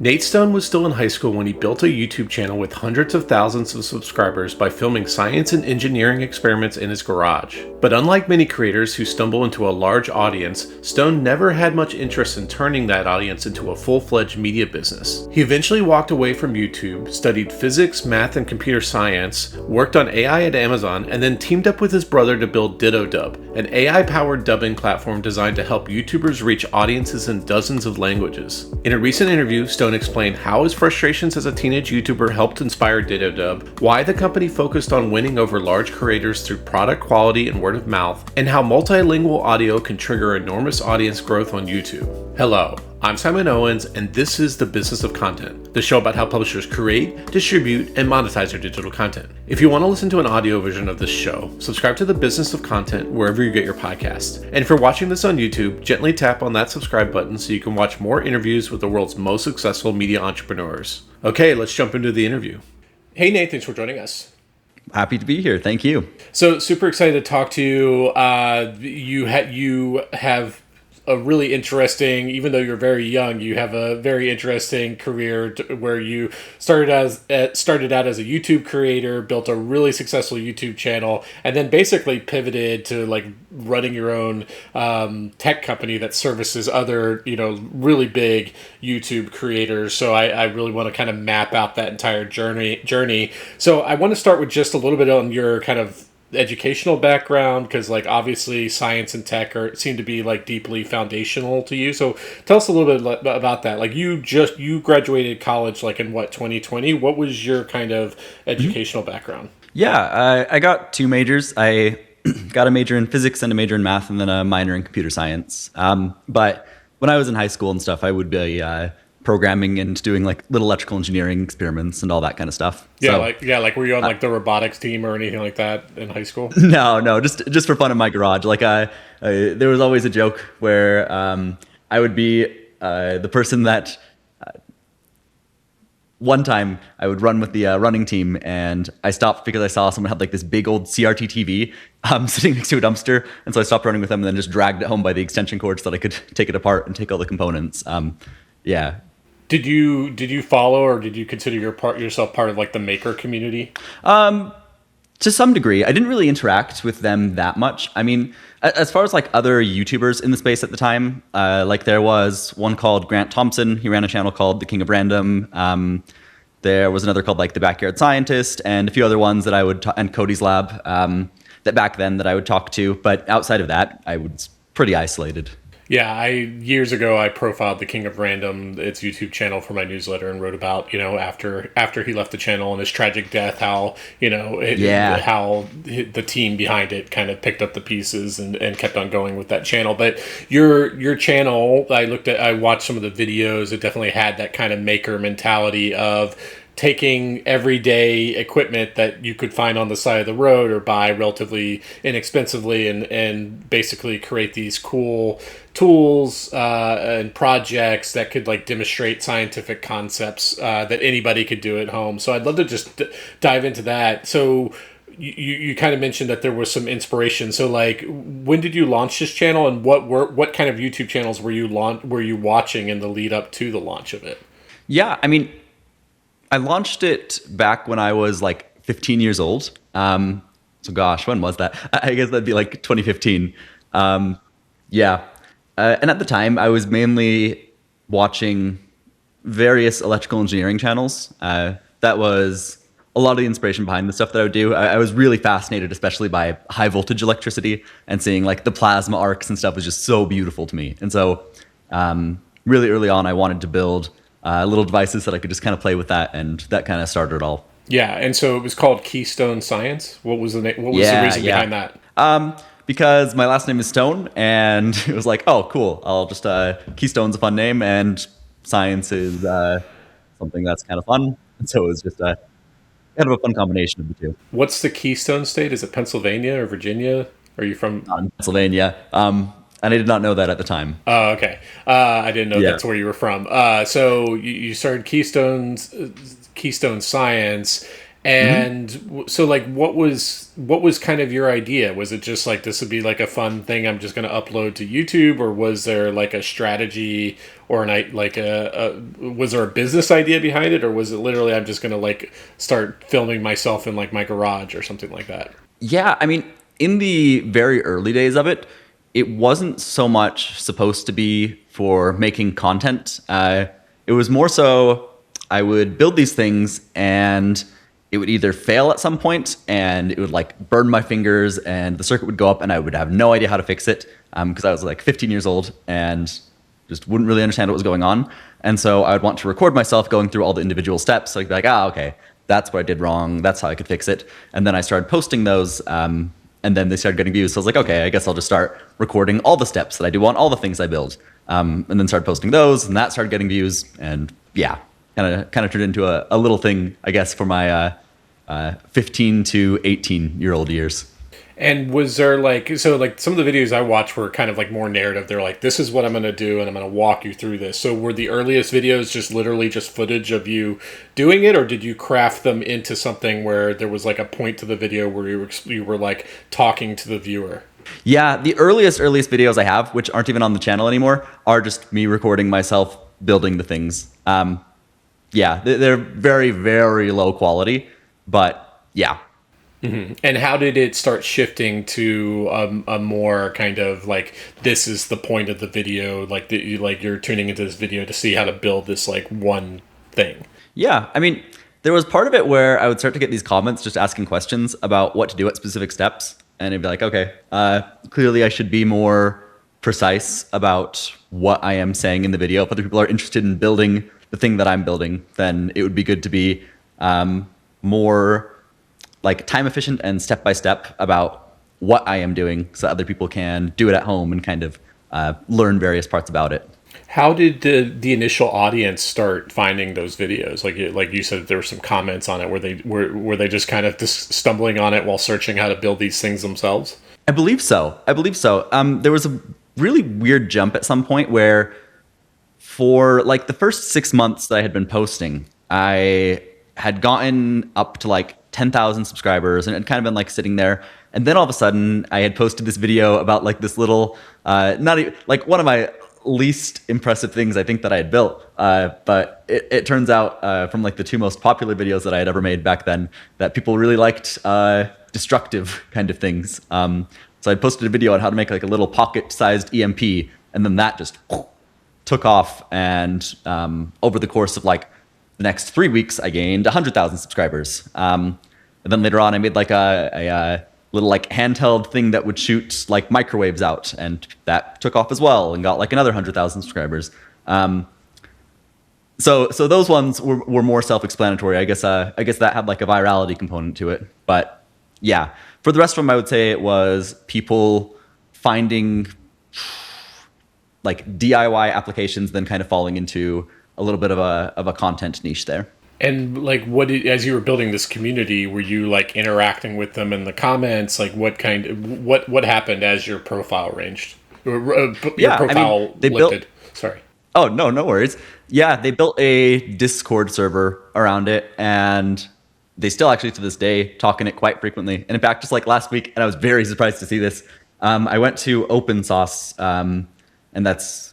Nate Stone was still in high school when he built a YouTube channel with hundreds of thousands of subscribers by filming science and engineering experiments in his garage. But unlike many creators who stumble into a large audience, Stone never had much interest in turning that audience into a full-fledged media business. He eventually walked away from YouTube, studied physics, math, and computer science, worked on AI at Amazon, and then teamed up with his brother to build DittoDub, an AI-powered dubbing platform designed to help YouTubers reach audiences in dozens of languages. In a recent interview, Stone explained how his frustrations as a teenage YouTuber helped inspire DittoDub, why the company focused on winning over large creators through product quality and word of mouth, and how multilingual audio can trigger enormous audience growth on YouTube. Hello, I'm Simon Owens, and this is The Business of Content, the show about how publishers create, distribute, and monetize their digital content. If you want to listen to an audio version of this show, subscribe to The Business of Content wherever you get your podcasts. And if you're watching this on YouTube, gently tap on that subscribe button so you can watch more interviews with the world's most successful media entrepreneurs. Okay, let's jump into the interview. Hey Nate, thanks for joining us. Happy to be here. Thank you. So super excited to talk to you. You have a really interesting, even though you're very young, you have a very interesting career where you started out as a YouTube creator, built a really successful YouTube channel, and then basically pivoted to like running your own tech company that services other, really big YouTube creators. So I really want to kind of map out that entire journey. So I want to start with just a little bit on your kind of educational background, because like obviously science and tech seem to be like deeply foundational to you. So tell us a little bit about that. Like you graduated college like in 2020. What was your kind of educational background? Yeah, I got two majors. I got a major in physics and a major in math, and then a minor in computer science. But when I was in high school and stuff, I would be programming and doing like little electrical engineering experiments and all that kind of stuff. Yeah, like were you on like the robotics team or anything like that in high school? No, just for fun in my garage. Like there was always a joke where I would be the person that one time I would run with the running team, and I stopped because I saw someone had like this big old CRT TV sitting next to a dumpster, and so I stopped running with them and then just dragged it home by the extension cord so that I could take it apart and take all the components. Yeah. Did you follow, or did you consider yourself part of like the maker community? To some degree. I didn't really interact with them that much. I mean, as far as like other YouTubers in the space at the time, like there was one called Grant Thompson. He ran a channel called The King of Random. There was another called like The Backyard Scientist, and a few other ones that I would and Cody's Lab that back then that I would talk to. But outside of that, I was pretty isolated. Yeah, years ago I profiled The King of Random, its YouTube channel, for my newsletter, and wrote about after he left the channel and his tragic death, how how the team behind it kind of picked up the pieces and kept on going with that channel. But your channel, I watched some of the videos. It definitely had that kind of maker mentality of taking everyday equipment that you could find on the side of the road or buy relatively inexpensively and basically create these cool tools and projects that could like demonstrate scientific concepts that anybody could do at home. So I'd love to just dive into that. So you kind of mentioned that there was some inspiration. So like, when did you launch this channel, and what kind of YouTube channels were you watching in the lead up to the launch of it? Yeah, I mean, I launched it back when I was like 15 years old. So gosh, when was that? I guess that'd be like 2015. Yeah. And at the time, I was mainly watching various electrical engineering channels. That was a lot of the inspiration behind the stuff that I would do. I was really fascinated, especially by high voltage electricity, and seeing like the plasma arcs and stuff was just so beautiful to me. And so really early on, I wanted to build little devices that I could just kind of play with that, and that kind of started it all. Yeah, and so it was called Keystone Science. What was the name? What was the reason behind that? Because my last name is Stone, and it was like, oh, cool. I'll just Keystone's a fun name, and science is something that's kind of fun. And so it was just kind of a fun combination of the two. What's the Keystone State? Is it Pennsylvania or Virginia? Are you from Pennsylvania? And I did not know that at the time. Oh, okay. I didn't know that's where you were from. So you started Keystone Science, And so like what was kind of your idea? Was it just like this would be like a fun thing I'm just going to upload to YouTube, or was there like a strategy or was there a business idea behind it, or was it literally I'm just going to like start filming myself in like my garage or something like that? Yeah, I mean, in the very early days of it, it wasn't so much supposed to be for making content. It was more so I would build these things and it would either fail at some point and it would like burn my fingers and the circuit would go up and I would have no idea how to fix it because I was like 15 years old and just wouldn't really understand what was going on. And so I would want to record myself going through all the individual steps. So I'd be like, okay, that's what I did wrong. That's how I could fix it. And then I started posting those and then they started getting views. So I was like, okay, I guess I'll just start recording all the steps that I do on all the things I build. And then started posting those and that started getting views. And yeah, kind of turned into a little thing, I guess, for my 15 to 18-year-old years. And was there like, so like some of the videos I watched were kind of like more narrative. They're like, this is what I'm going to do and I'm going to walk you through this. So were the earliest videos just literally just footage of you doing it, or did you craft them into something where there was like a point to the video where you were like talking to the viewer? Yeah, the earliest videos I have, which aren't even on the channel anymore, are just me recording myself building the things. Yeah, they're very, very low quality, but yeah. Mm-hmm. And how did it start shifting to a more kind of like, this is the point of the video, like you're tuning into this video to see how to build this like one thing? Yeah, I mean, there was part of it where I would start to get these comments just asking questions about what to do at specific steps, and it'd be like, okay, clearly I should be more precise about what I am saying in the video. If other people are interested in building the thing that I'm building, then it would be good to be more like time efficient and step by step about what I am doing so other people can do it at home and kind of learn various parts about it. How did the initial audience start finding those videos? Like you said, there were some comments on it. Were they just kind of just stumbling on it while searching how to build these things themselves? I believe so. There was a really weird jump at some point where for like the first 6 months that I had been posting, I had gotten up to like 10,000 subscribers and it had kind of been like sitting there. And then all of a sudden I had posted this video about like this little, not even, like one of my least impressive things I think that I had built. But it turns out from like the two most popular videos that I had ever made back then that people really liked destructive kind of things. So I posted a video on how to make like a little pocket-sized EMP, and then that just took off. And over the course of like the next 3 weeks, I gained 100,000 subscribers. And then later on, I made like a little like handheld thing that would shoot like microwaves out, and that took off as well and got like another 100,000 subscribers. So those ones were more self-explanatory. I guess that had like a virality component to it. But yeah, for the rest of them, I would say it was people finding like DIY applications, then kind of falling into a little bit of a content niche there. And like, as you were building this community, were you like interacting with them in the comments? Like, what happened as your profile ranged? Your profile lifted. Sorry. Oh, no worries. Yeah, they built a Discord server around it, and they still actually to this day talk in it quite frequently. And in fact, just like last week, and I was very surprised to see this, I went to Open Sauce, and I guess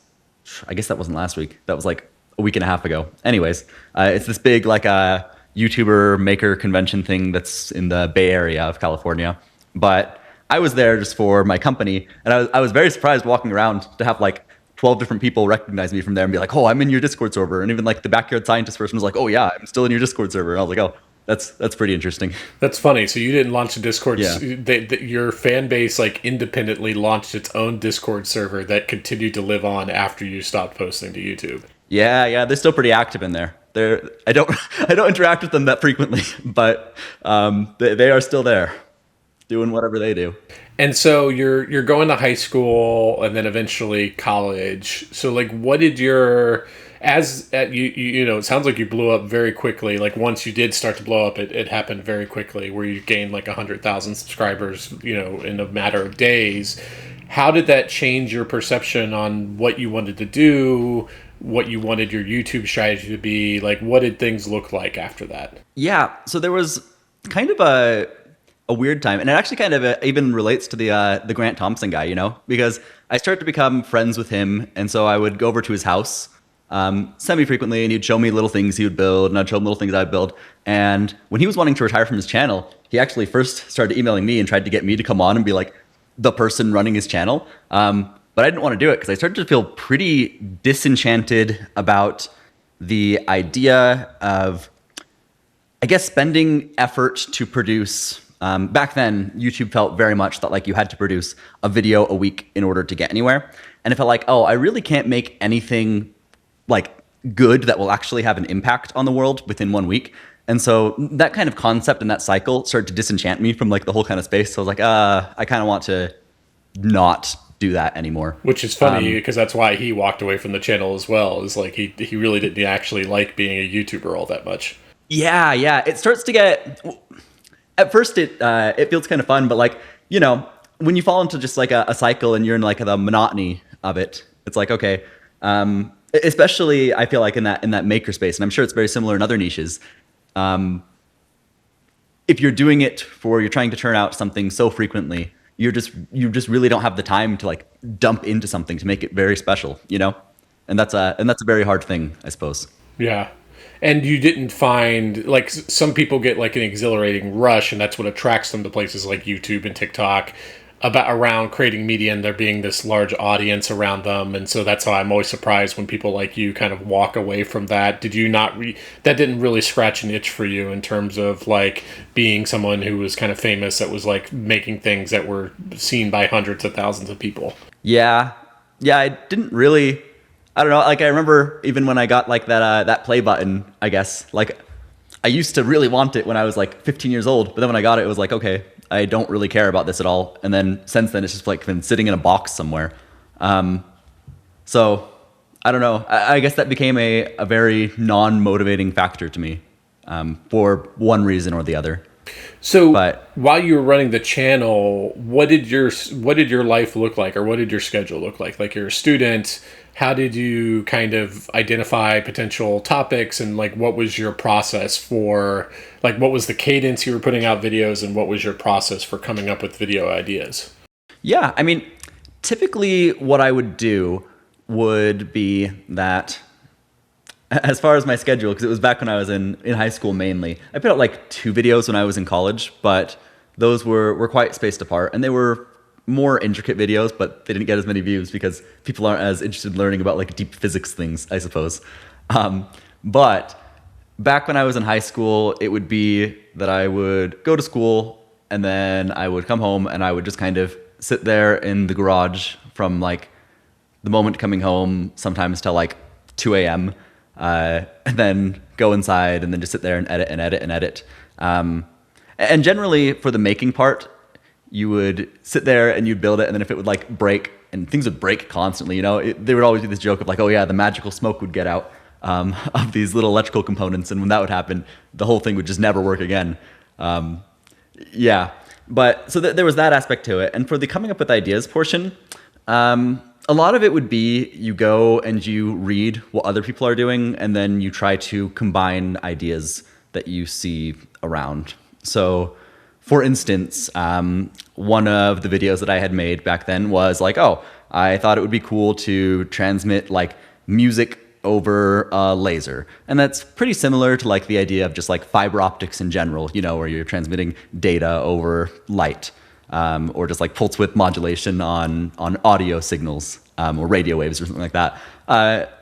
that wasn't last week. That was like a week and a half ago. Anyways, it's this big like a YouTuber maker convention thing that's in the Bay Area of California. But I was there just for my company, and I was very surprised walking around to have like 12 different people recognize me from there and be like, oh, I'm in your Discord server. And even like the backyard scientist person was like, oh yeah, I'm still in your Discord server. And I was like, oh, that's pretty interesting. That's funny. So you didn't launch a Discord. Yeah. Your fan base like independently launched its own Discord server that continued to live on after you stopped posting to YouTube. Yeah, they're still pretty active in there. I don't interact with them that frequently, but they are still there, doing whatever they do. And so you're going to high school and then eventually college. So like, what did your you know, it sounds like you blew up very quickly. Like once you did start to blow up, it happened very quickly, where you gained like 100,000 subscribers, you know, in a matter of days. How did that change your perception on what you wanted to do, what you wanted your YouTube strategy to be? Like, what did things look like after that? Yeah, so there was kind of a weird time, and it actually kind of even relates to the Grant Thompson guy, because I started to become friends with him, and so I would go over to his house semi-frequently, and he'd show me little things he would build, and I'd show him little things I'd build. And when he was wanting to retire from his channel, he actually first started emailing me and tried to get me to come on and be like the person running his channel. But I didn't want to do it because I started to feel pretty disenchanted about the idea of, I guess, spending effort to produce. Back then, YouTube felt very much that like you had to produce a video a week in order to get anywhere. And it felt like, oh, I really can't make anything like good that will actually have an impact on the world within 1 week. And so that kind of concept and that cycle started to disenchant me from like the whole kind of space. So I was like, I kind of want to not do that anymore. Which is funny because that's why he walked away from the channel as well. Is like he really didn't actually like being a YouTuber all that much. Yeah. It starts to get, at first it feels kind of fun, but like, when you fall into just like a cycle and you're in like the monotony of it, it's like, okay, especially I feel like in that maker space, and I'm sure it's very similar in other niches. If you're doing it you're trying to turn out something so frequently, you just really don't have the time to like dump into something to make it very special, and that's a very hard thing, I suppose. Yeah. And you didn't find, like, some people get like an exhilarating rush, and that's what attracts them to places like YouTube and TikTok around creating media, and there being this large audience around them. And so that's why I'm always surprised when people like you kind of walk away from that. Did you not that didn't really scratch an itch for you in terms of like being someone who was kind of famous, that was like making things that were seen by hundreds of thousands of people? Yeah, I didn't really, I don't know, like I remember even when I got like that play button, I guess, like I used to really want it when I was like 15 years old, but then when I got it, it was like, okay, I don't really care about this at all. And then since then, it's just like been sitting in a box somewhere. So I don't know. I guess that became a very non-motivating factor to me for one reason or the other. So while you were running the channel, what did your life look like, or what did your schedule look like? Like, you're a student. How did you kind of identify potential topics, and like what was your process for, like, what was the cadence you were putting out videos, and what was your process for coming up with video ideas? Yeah, I mean, typically what I would do would be that, as far as my schedule, because it was back when I was in high school mainly, I put out like 2 videos when I was in college, but those were quite spaced apart, and they were more intricate videos, but they didn't get as many views because people aren't as interested in learning about like deep physics things, I suppose. But back when I was in high school, it would be that I would go to school, and then I would come home, and I would just kind of sit there in the garage from like the moment coming home, sometimes till like 2 a.m., and then go inside and then just sit there and edit. And generally for the making part, you would sit there and you'd build it, and then if it would like break, and things would break constantly, there would always be this joke of like, oh yeah, the magical smoke would get out of these little electrical components, and when that would happen, the whole thing would just never work again. But so there was that aspect to it. And for the coming up with ideas portion, a lot of it would be you go and you read what other people are doing, and then you try to combine ideas that you see around. So for instance, one of the videos that I had made back then was like, oh, I thought it would be cool to transmit like music over a laser. And that's pretty similar to like the idea of just like fiber optics in general, where you're transmitting data over light, or just like pulse width modulation on audio signals, or radio waves or something like that.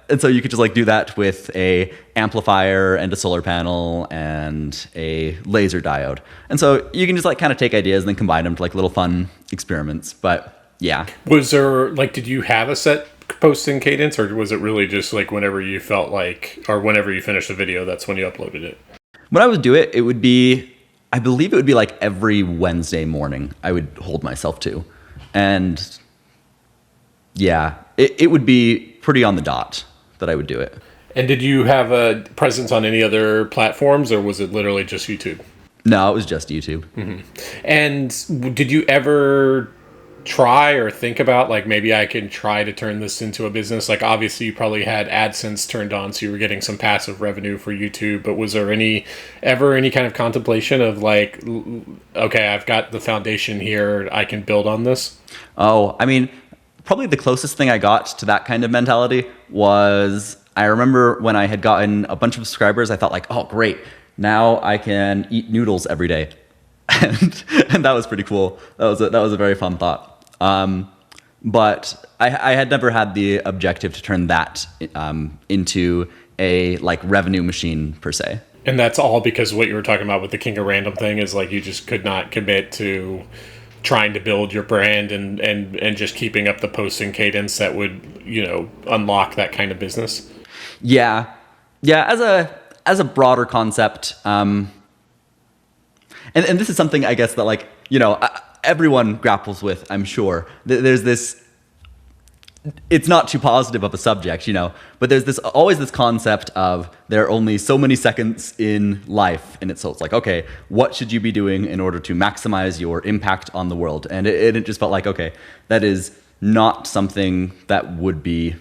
And so you could just like do that with a amplifier and a solar panel and a laser diode. And so you can just like kind of take ideas and then combine them to like little fun experiments. But yeah. Was there like, did you have a set posting cadence, or was it really just like whenever you felt like, or whenever you finished the video, that's when you uploaded it? When I would do it, it would be, I believe it would be like every Wednesday morning I would hold myself to. And yeah, it would be pretty on the dot that I would do it. And did you have a presence on any other platforms, or was it literally just YouTube? No, it was just YouTube. Mm-hmm. And did you ever try or think about, like, maybe I can try to turn this into a business? Like, obviously you probably had AdSense turned on, so you were getting some passive revenue for YouTube, but was there ever any kind of contemplation of like, okay, I've got the foundation here, I can build on this? Oh, I mean, probably the closest thing I got to that kind of mentality was, I remember when I had gotten a bunch of subscribers, I thought like, oh, great, now I can eat noodles every day. And that was pretty cool. That was a very fun thought. But I had never had the objective to turn that into a like revenue machine per se. And that's all because what you were talking about with the King of Random thing is like you just could not commit to trying to build your brand and just keeping up the posting cadence that would, unlock that kind of business. Yeah. As a broader concept, and this is something I guess that like, everyone grapples with, I'm sure. There's this, it's not too positive of a subject, but there's always this concept of there are only so many seconds in life. And so it's like, okay, what should you be doing in order to maximize your impact on the world? And it just felt like, okay, that is not something that would be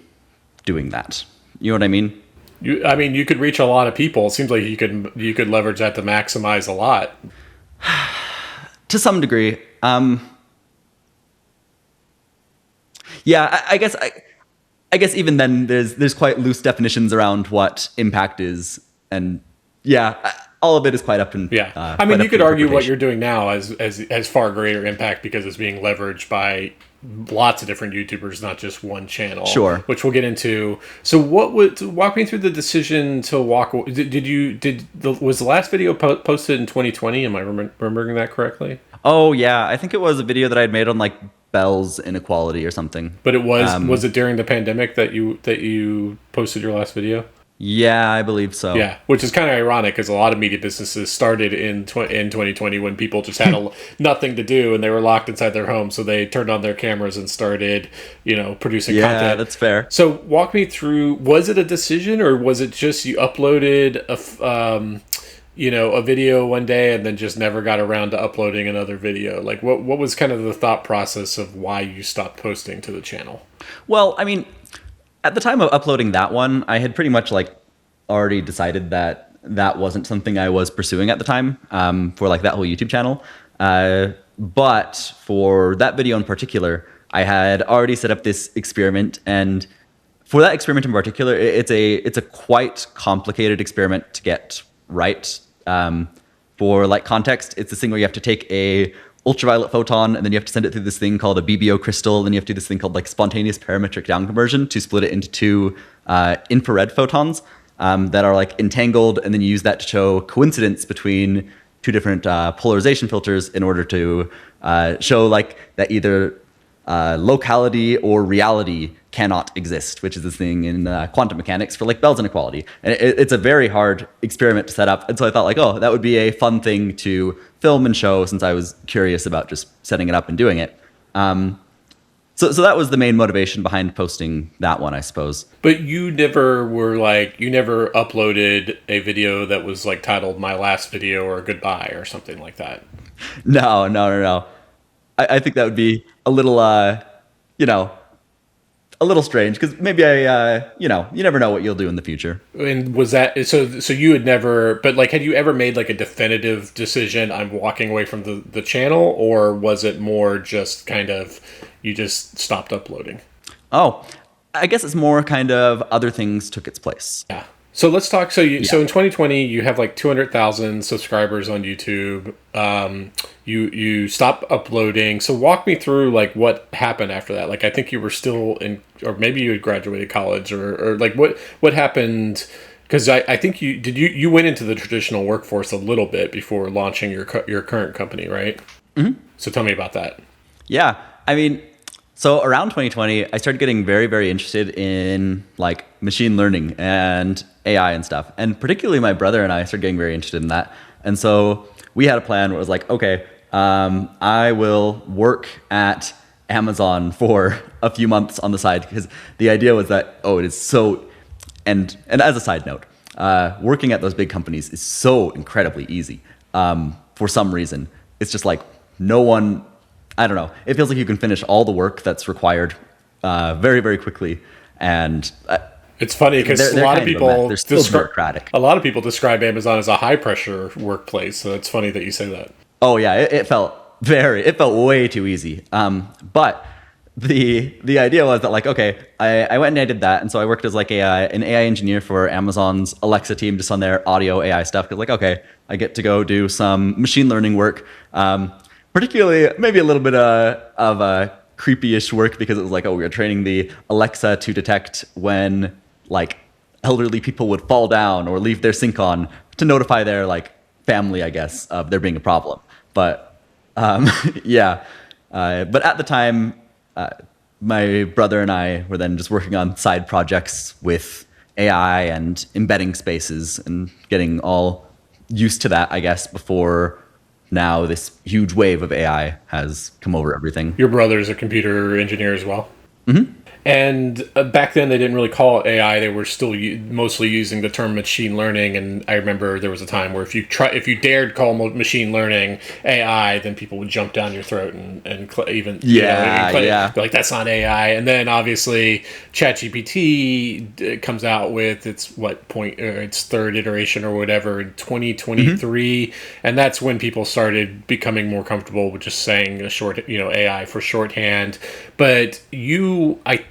doing that. You know what I mean? You could reach a lot of people. It seems like you could leverage that to maximize a lot. To some degree. Yeah, I guess even then there's quite loose definitions around what impact is, and yeah, all of it is quite up in you could argue what you're doing now as far greater impact because it's being leveraged by lots of different YouTubers, not just one channel. Sure. Which we'll get into. So walk me through the decision to walk? Was the last video posted in 2020? Am I remembering that correctly? Oh yeah, I think it was a video that I had made on like Bell's inequality or something. But it was it during the pandemic that you posted your last video? Yeah, I believe so. Yeah, which is kind of ironic because a lot of media businesses started in 2020 when people just had nothing to do and they were locked inside their home, so they turned on their cameras and started, producing content. Yeah, that's fair. So walk me through, was it a decision or was it just you uploaded a video one day and then just never got around to uploading another video? Like what was kind of the thought process of why you stopped posting to the channel? Well, I mean, at the time of uploading that one, I had pretty much like already decided that wasn't something I was pursuing at the time for like that whole YouTube channel. But for that video in particular, I had already set up this experiment, and for that experiment in particular, it's a quite complicated experiment to get right. For like context, it's this thing where you have to take a ultraviolet photon, and then you have to send it through this thing called a BBO crystal, and then you have to do this thing called like spontaneous parametric down conversion to split it into two infrared photons that are like entangled, and then you use that to show coincidence between two different polarization filters in order to show like that either locality or reality cannot exist, which is this thing in quantum mechanics for like Bell's inequality. And it's a very hard experiment to set up. And so I thought like, oh, that would be a fun thing to film and show, since I was curious about just setting it up and doing it. So that was the main motivation behind posting that one, I suppose. But you never uploaded a video that was like titled "My Last Video" or "Goodbye" or something like that. No. I think that would be a little, a little strange, because maybe you never know what you'll do in the future. And was that so you had never, but like, had you ever made like a definitive decision, I'm walking away from the channel, or was it more just kind of you just stopped uploading? Oh, I guess it's more kind of other things took its place. Yeah. So let's talk. So in 2020, you have like 200,000 subscribers on YouTube. You stopped uploading. So walk me through like what happened after that. Like I think you were still in, or maybe you had graduated college, or like what happened? Because I think you went into the traditional workforce a little bit before launching your current company, right? Mm-hmm. So tell me about that. Yeah, I mean, so around 2020, I started getting very, very interested in like machine learning and AI and stuff. And particularly my brother and I started getting very interested in that. And so we had a plan where it was like, okay, I will work at Amazon for a few months on the side, because the idea was that, it is so, and as a side note, working at those big companies is so incredibly easy for some reason. It's just like no one I don't know. It feels like you can finish all the work that's required very, very quickly. And it's funny because they're still bureaucratic. a lot of people describe Amazon as a high pressure workplace. So it's funny that you say that. Oh yeah, it felt way too easy. But the idea was that like, okay, I went and I did that, and so I worked as like an AI engineer for Amazon's Alexa team, just on their audio AI stuff. Because like, okay, I get to go do some machine learning work, particularly maybe a little bit of creepy-ish work, because it was like, oh, we were training the Alexa to detect when like elderly people would fall down or leave their sink on to notify their like family, I guess, of there being a problem. But yeah, but at the time, my brother and I were then just working on side projects with AI and embedding spaces and getting all used to that, I guess, before now this huge wave of AI has come over everything. Your brother's a computer engineer as well? Mm-hmm. And back then they didn't really call it AI. They were still mostly using the term machine learning. And I remember there was a time where if you dared call machine learning AI, then people would jump down your throat and even yeah. Like, that's not AI. And then obviously ChatGPT comes out with its third iteration or whatever in 2023, and that's when people started becoming more comfortable with just saying AI for shorthand. But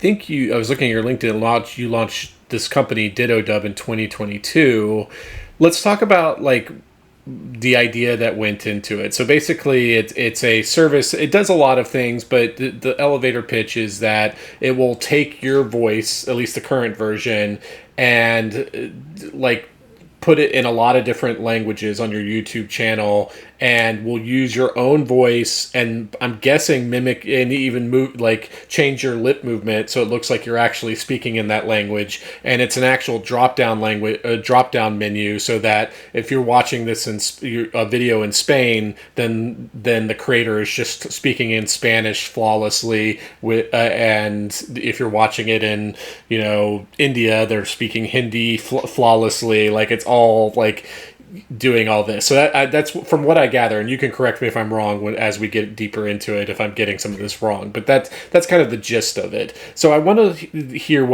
I was looking at your LinkedIn, you launched this company, DittoDub, in 2022. Let's talk about like the idea that went into it. So basically it's a service. It does a lot of things, but the elevator pitch is that it will take your voice, at least the current version, and like put it in a lot of different languages on your YouTube channel, and will use your own voice, and I'm guessing mimic and even change your lip movement so it looks like you're actually speaking in that language. And it's an actual drop down menu, so that if you're watching this in a video in Spain, then the creator is just speaking in Spanish flawlessly, and if you're watching it in India, they're speaking Hindi flawlessly. Like, it's all like doing all this. So that's from what I gather, and you can correct me if I'm wrong as we get deeper into it, if I'm getting some of this wrong, but that's kind of the gist of it. So I want to hear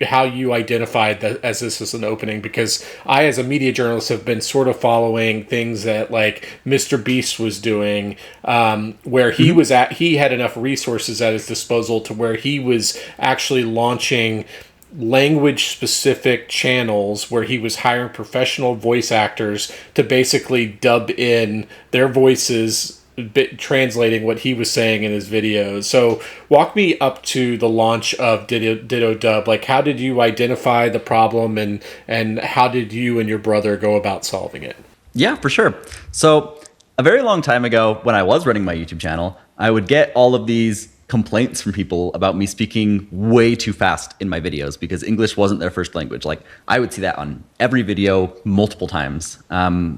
how you identified that as this is an opening, because I, as a media journalist, have been sort of following things that like Mr. Beast was doing, where he had enough resources at his disposal to where he was actually launching language specific channels where he was hiring professional voice actors to basically dub in their voices, translating what he was saying in his videos. So walk me up to the launch of DittoDub. Like, how did you identify the problem, and how did you and your brother go about solving it? Yeah, for sure. So a very long time ago, when I was running my YouTube channel, I would get all of these complaints from people about me speaking way too fast in my videos because English wasn't their first language. Like, I would see that on every video multiple times.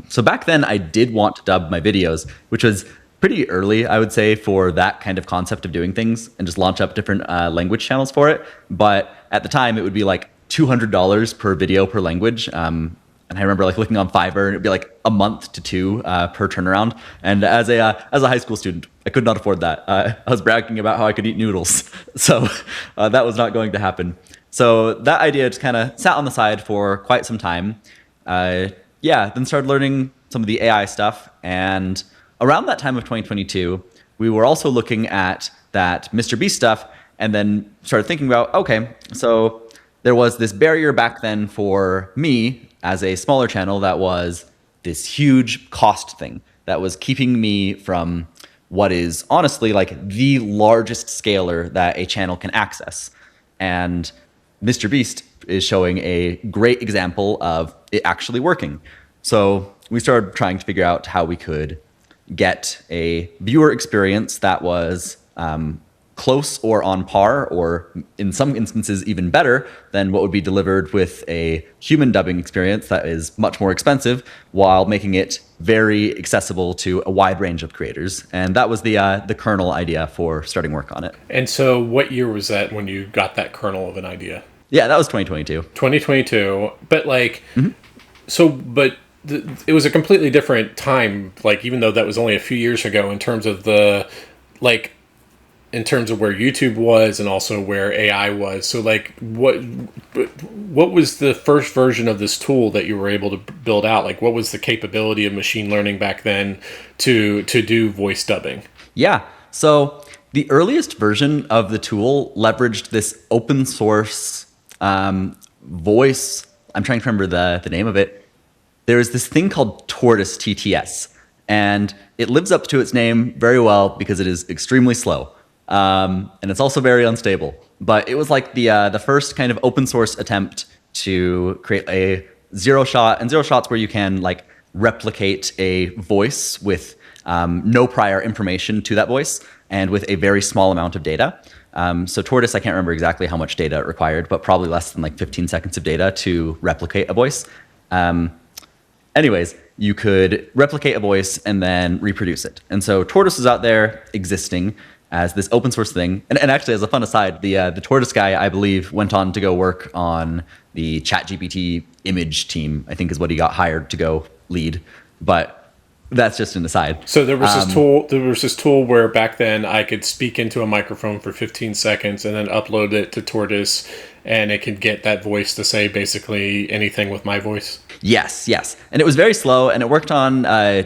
So back then I did want to dub my videos, which was pretty early, I would say, for that kind of concept of doing things, and just launch up different language channels for it. But at the time it would be like $200 per video per language. And I remember like looking on Fiverr, and it'd be like a month to two per turnaround. And as a high school student, I could not afford that. I was bragging about how I could eat noodles, so that was not going to happen. So that idea just kind of sat on the side for quite some time. Then started learning some of the AI stuff. And around that time of 2022, we were also looking at that Mr. Beast stuff, and then started thinking about, okay, so there was this barrier back then for me as a smaller channel that was this huge cost thing that was keeping me from what is honestly like the largest scaler that a channel can access. And Mr. Beast is showing a great example of it actually working. So we started trying to figure out how we could get a viewer experience that was close or on par, or in some instances even better than what would be delivered with a human dubbing experience that is much more expensive, while making it very accessible to a wide range of creators. And that was the kernel idea for starting work on it. And so what year was that when you got that kernel of an idea? Yeah, that was 2022. 2022. But like, it was a completely different time, like, even though that was only a few years ago, in terms of the, like, in terms of where YouTube was and also where AI was. So like what was the first version of this tool that you were able to build out? Like what was the capability of machine learning back then to do voice dubbing? Yeah. So the earliest version of the tool leveraged this open source voice. I'm trying to remember the name of it. There's this thing called Tortoise TTS, and it lives up to its name very well because it is extremely slow, and it's also very unstable. But it was like the first kind of open source attempt to create a zero shot, and zero shots where you can like replicate a voice with no prior information to that voice and with a very small amount of data. So Tortoise, I can't remember exactly how much data it required, but probably less than like 15 seconds of data to replicate a voice. Anyways, you could replicate a voice and then reproduce it. And so Tortoise is out there existing as this open source thing. And actually, as a fun aside, the Tortoise guy, I believe, went on to go work on the ChatGPT image team, I think is what he got hired to go lead. But that's just an aside. So there was this tool. There was this tool where back then I could speak into a microphone for 15 seconds and then upload it to Tortoise, and it could get that voice to say basically anything with my voice. Yes. And it was very slow, and it worked on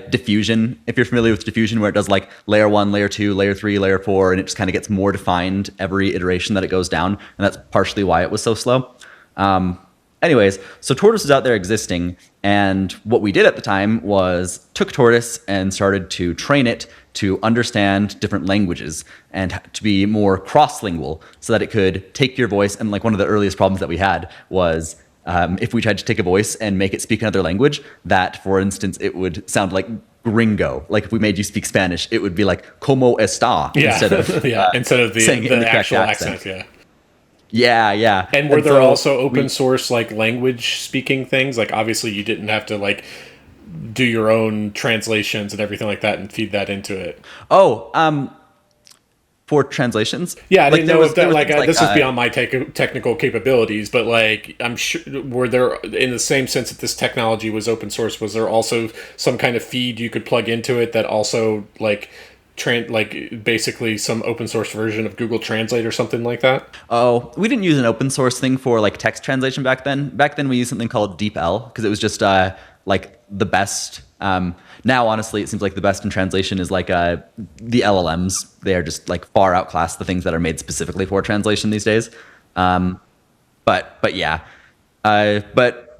diffusion. If you're familiar with diffusion, where it does like layer 1, layer 2, layer 3, layer 4, and it just kind of gets more defined every iteration that it goes down. And that's partially why it was so slow. Anyways, so Tortoise is out there existing, and what we did at the time was took Tortoise and started to train it to understand different languages and to be more cross-lingual so that it could take your voice. And like one of the earliest problems that we had was if we tried to take a voice and make it speak another language, that, for instance, it would sound like gringo. Like if we made you speak Spanish, it would be like "Como está?" instead of instead of the actual accent. Yeah. And were there also open source like language speaking things? Like obviously you didn't have to like do your own translations and everything like that and feed that into it. For translations? Yeah, I didn't know if that this is beyond my technical capabilities, but like I'm sure were there, in the same sense that this technology was open source, was there also some kind of feed you could plug into it that also like basically some open source version of Google Translate or something like that? Oh, we didn't use an open source thing for like text translation back then. Back then we used something called DeepL because it was just like the best. Now, honestly, it seems like the best in translation is like the LLMs. They are just like far outclass the things that are made specifically for translation these days. But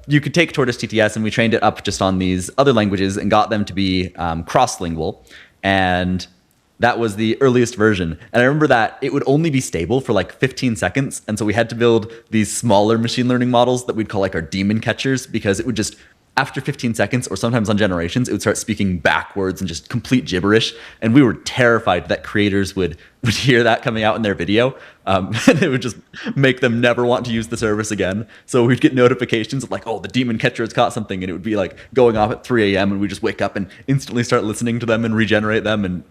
you could take Tortoise TTS, and we trained it up just on these other languages and got them to be cross-lingual. And that was the earliest version. And I remember that it would only be stable for like 15 seconds. And so we had to build these smaller machine learning models that we'd call like our demon catchers, because it would just, after 15 seconds, or sometimes on generations, it would start speaking backwards and just complete gibberish. And we were terrified that creators would hear that coming out in their video. And it would just make them never want to use the service again. So we'd get notifications of like, oh, the demon catcher has caught something. And it would be like going off at 3 a.m. and we just wake up and instantly start listening to them and regenerate them. And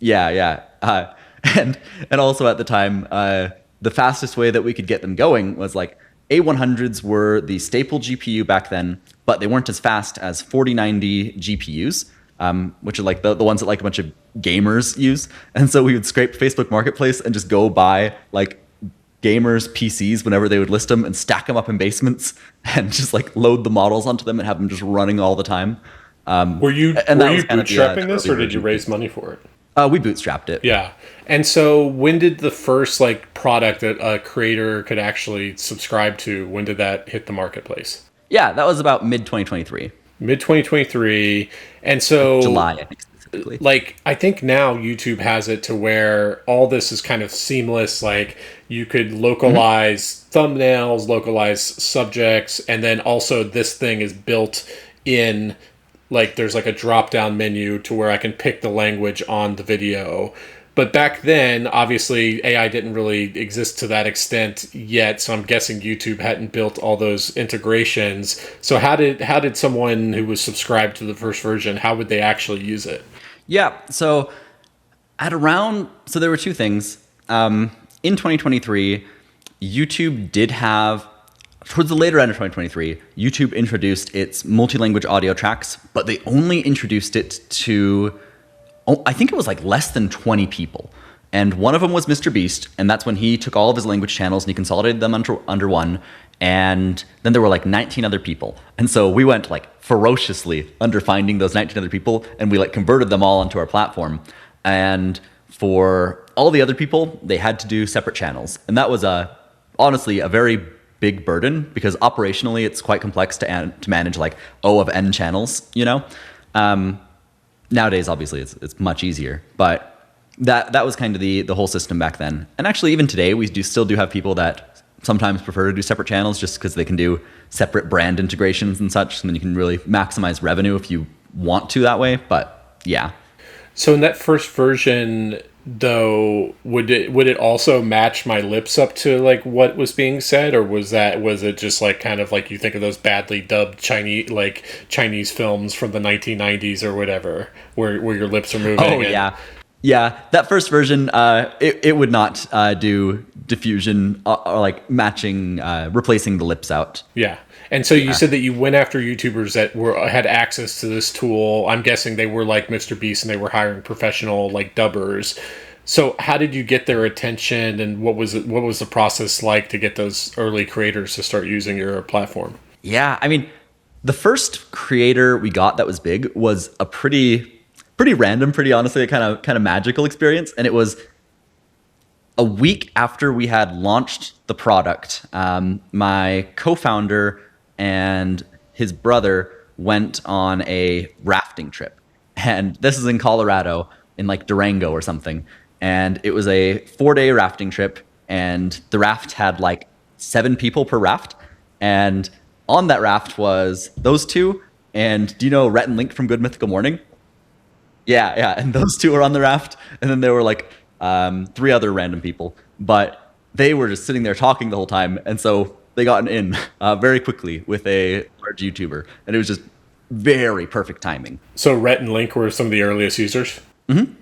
and also at the time, the fastest way that we could get them going was like A100s were the staple GPU back then, but they weren't as fast as 4090 GPUs, which are like the ones that like a bunch of gamers use. And so we would scrape Facebook Marketplace and just go buy like gamers' PCs whenever they would list them and stack them up in basements and just like load the models onto them and have them just running all the time. Were you bootstrapping this, or did you raise money for it? We bootstrapped it. Yeah. And so when did the first like product that a creator could actually subscribe to, when did that hit the marketplace? Yeah, that was about mid-2023. Mid-2023. And so July, I think specifically. Like, I think now YouTube has it to where all this is kind of seamless. Like you could localize thumbnails, localize subjects, and then also this thing is built in. Like there's like a drop down menu to where I can pick the language on the video. But back then, obviously, AI didn't really exist to that extent yet. So I'm guessing YouTube hadn't built all those integrations. So how did someone who was subscribed to the first version, how would they actually use it? Yeah, so there were two things. In 2023, YouTube did have, towards the later end of 2023, YouTube introduced its multilanguage audio tracks, but they only introduced it to, I think it was like less than 20 people. And one of them was Mr. Beast, and that's when he took all of his language channels and he consolidated them under one. And then there were like 19 other people. And so we went like ferociously under finding those 19 other people, and we like converted them all onto our platform. And for all the other people, they had to do separate channels. And that was honestly a very big burden, because operationally it's quite complex to manage like O of N channels, you know? Nowadays, obviously, it's much easier, but that was kind of the whole system back then. And actually, even today, we still do have people that sometimes prefer to do separate channels just because they can do separate brand integrations and such, and then you can really maximize revenue if you want to that way. But yeah. So in that first version, though, would it also match my lips up to like what was being said, or was it just like kind of like you think of those badly dubbed Chinese films from the 1990s or whatever, where your lips are moving? Oh yeah. That first version, it would not do diffusion or like matching, replacing the lips out. Yeah. And so you said that you went after YouTubers that had access to this tool. I'm guessing they were like Mr. Beast and they were hiring professional like dubbers. So how did you get their attention, and what was the process like to get those early creators to start using your platform? Yeah, I mean, the first creator we got that was big was a pretty random, pretty honestly, a kind of magical experience. And it was a week after we had launched the product. My co-founder and his brother went on a rafting trip. And this is in Colorado, in like Durango or something. And it was a 4-day rafting trip. And the raft had like 7 people per raft. And on that raft was those two. And do you know Rhett and Link from Good Mythical Morning? Yeah. And those two were on the raft. And then there were like 3 other random people. But they were just sitting there talking the whole time. And so they got in very quickly with a large YouTuber. And it was just very perfect timing. So Rhett and Link were some of the earliest users? Mm-hmm.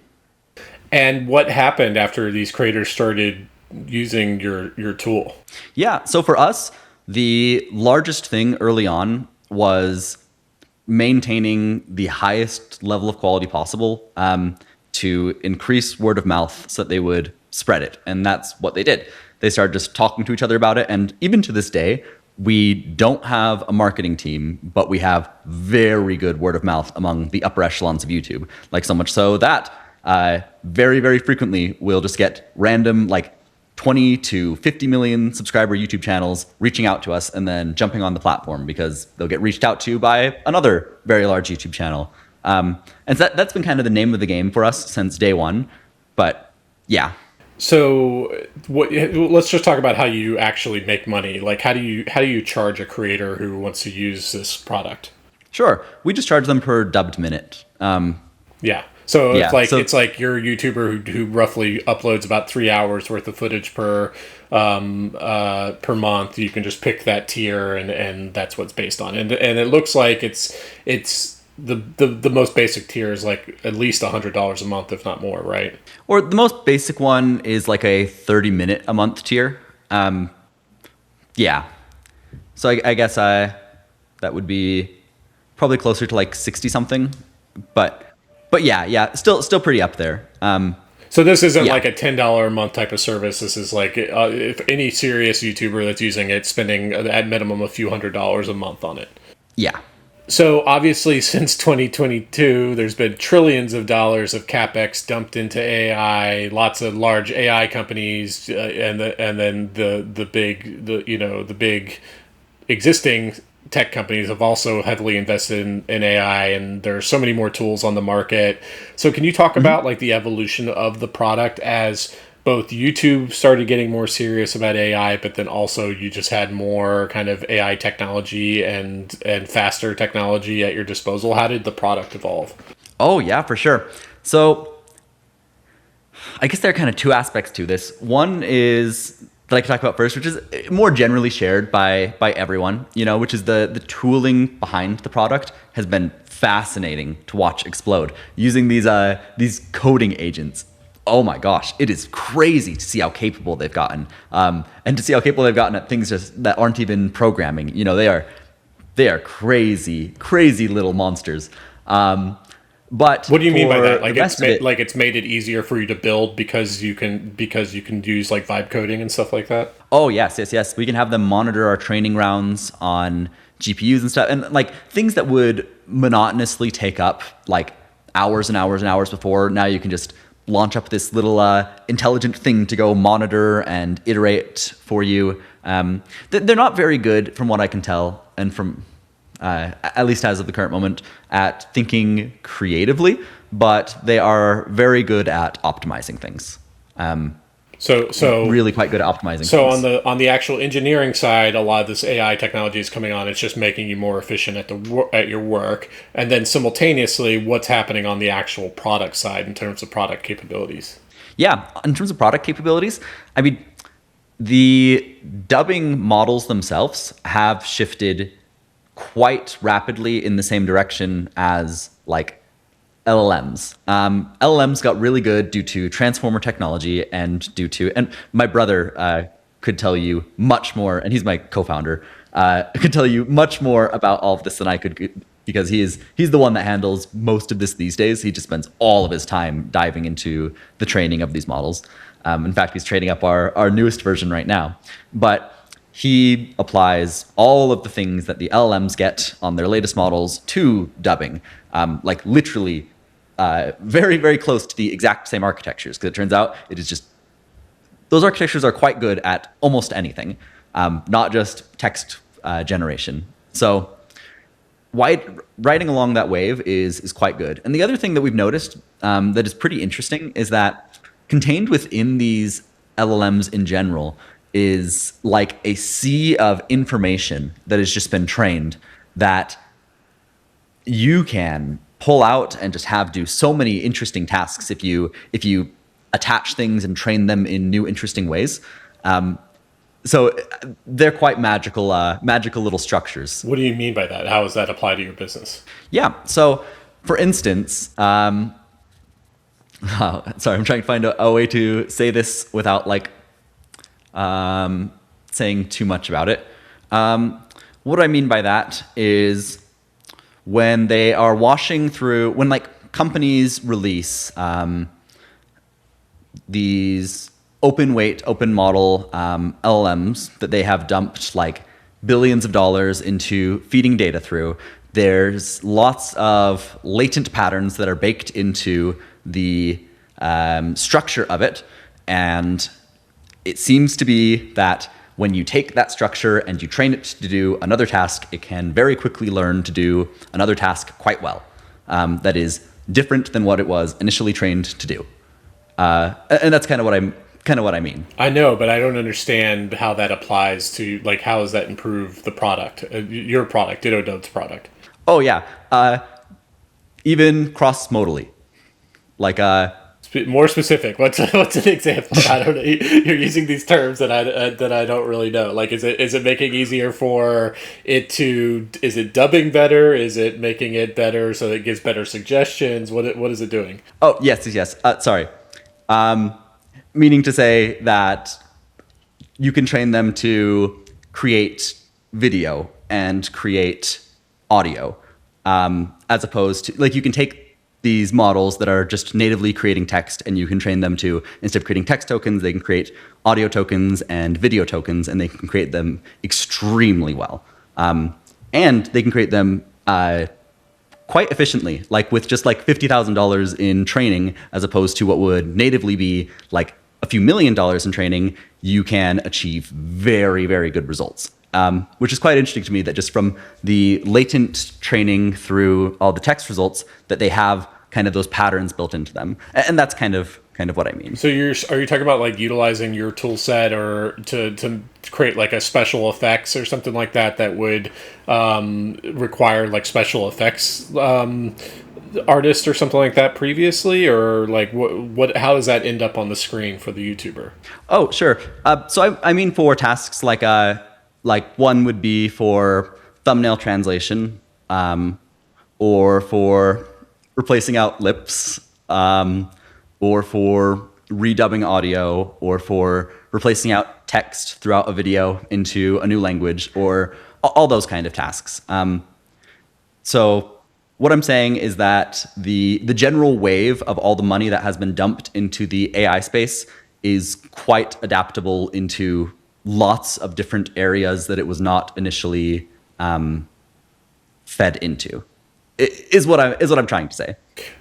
And what happened after these creators started using your tool? Yeah. So for us, the largest thing early on was maintaining the highest level of quality possible to increase word of mouth so that they would spread it. And that's what they did. They started just talking to each other about it. And even to this day, we don't have a marketing team, but we have very good word of mouth among the upper echelons of YouTube. Like so much so that very, very frequently we'll just get random like 20 to 50 million subscriber YouTube channels reaching out to us and then jumping on the platform because they'll get reached out to by another very large YouTube channel. And so that's been kind of the name of the game for us since day one. But yeah. So let's just talk about how you actually make money. Like how do you charge a creator who wants to use this product? Sure. We just charge them per dubbed minute. Yeah. So it's like your YouTuber who roughly uploads about 3 hours worth of footage per month. You can just pick that tier and that's what's based on. And it looks like it's the most basic tier is like at least $100 a month, if not more, right? Or the most basic one is like a 30-minute a month tier. Yeah. So I guess that would be probably closer to like 60 something, but yeah, still pretty up there. So this isn't like a $10 a month type of service. This is like if any serious YouTuber that's using it, spending at minimum a few $100s a month on it. Yeah. So obviously since 2022, there's been trillions of dollars of CapEx dumped into AI, lots of large AI companies, and then the big existing tech companies have also heavily invested in AI, and there are so many more tools on the market. So can you talk about like the evolution of the product as both YouTube started getting more serious about AI, but then also you just had more kind of AI technology and faster technology at your disposal? How did the product evolve? Oh yeah, for sure. So I guess there are kind of 2 aspects to this. One is that I can talk about first, which is more generally shared by everyone, which is the tooling behind the product has been fascinating to watch explode using these coding agents. Oh my gosh, it is crazy to see how capable they've gotten, and to see how capable they've gotten at things just that aren't even programming. They are crazy little monsters. But What do you mean by that? for the Like rest of it, it's made it easier for you to build because you can use like vibe coding and stuff like that. oh yes. We can have them monitor our training rounds on GPUs and stuff, and like things that would monotonously take up like hours and hours and hours before. Now you can just launch up this little intelligent thing to go monitor and iterate for you. They're not very good, from what I can tell, and from at least as of the current moment, at thinking creatively, but they are very good at optimizing things. So Really quite good at optimizing so things. on the actual engineering side, a lot of this AI technology is coming on. It's just making you more efficient at your work, and then simultaneously, what's happening on the actual product side in terms of product capabilities? Yeah, in terms of product capabilities, I mean, the dubbing models themselves have shifted quite rapidly in the same direction as like LLMs. LLMs got really good due to transformer technology and and my brother could tell you much more, and he's my co-founder, could tell you much more about all of this than I could, because he's the one that handles most of this these days. He just spends all of his time diving into the training of these models. In fact, he's training up our newest version right now. But he applies all of the things that the LLMs get on their latest models to dubbing, like literally very, very close to the exact same architectures, because it turns out it is just, those architectures are quite good at almost anything, not just text generation. So riding along that wave is quite good. And the other thing that we've noticed that is pretty interesting is that contained within these LLMs in general is like a sea of information that has just been trained that you can pull out and just have do so many interesting tasks if you attach things and train them in new interesting ways. So they're quite magical little structures. What do you mean by that? How does that apply to your business? Yeah. So for instance, sorry, I'm trying to find a way to say this without like saying too much about it. What I mean by that is when they are when like companies release these open weight, open model LLMs that they have dumped like billions of dollars into feeding data through, there's lots of latent patterns that are baked into the structure of it. And it seems to be that when you take that structure and you train it to do another task, it can very quickly learn to do another task quite well. That is different than what it was initially trained to do. And that's kind of what I mean. I know, but I don't understand how that applies to, like, how does that improve the product, your product, DittoDub's product? Oh yeah, even cross-modally, like More specific. What's an example? I don't know. You're using these terms that I don't really know. Like, is it making easier for it to? Is it dubbing better? Is it making it better so that it gives better suggestions? What is it doing? Oh yes. Sorry, meaning to say that you can train them to create video and create audio, as opposed to, like, you can take these models that are just natively creating text, and you can train them to, instead of creating text tokens, they can create audio tokens and video tokens, and they can create them extremely well. And they can create them quite efficiently, like with just like $50,000 in training, as opposed to what would natively be like a few $1,000,000 in training. You can achieve very, very good results. Which is quite interesting to me, that just from the latent training through all the text results, that they have kind of those patterns built into them, and that's kind of what I mean. So are you talking about like utilizing your tool set or to create like a special effects or something like that would require like special effects artist or something like that previously, or like what how does that end up on the screen for the YouTuber? Oh sure. So I mean for tasks like one would be for thumbnail translation, or for replacing out lips, or for redubbing audio, or for replacing out text throughout a video into a new language, or all those kind of tasks. So what I'm saying is that the general wave of all the money that has been dumped into the AI space is quite adaptable into lots of different areas that it was not initially fed into. Is what I'm trying to say.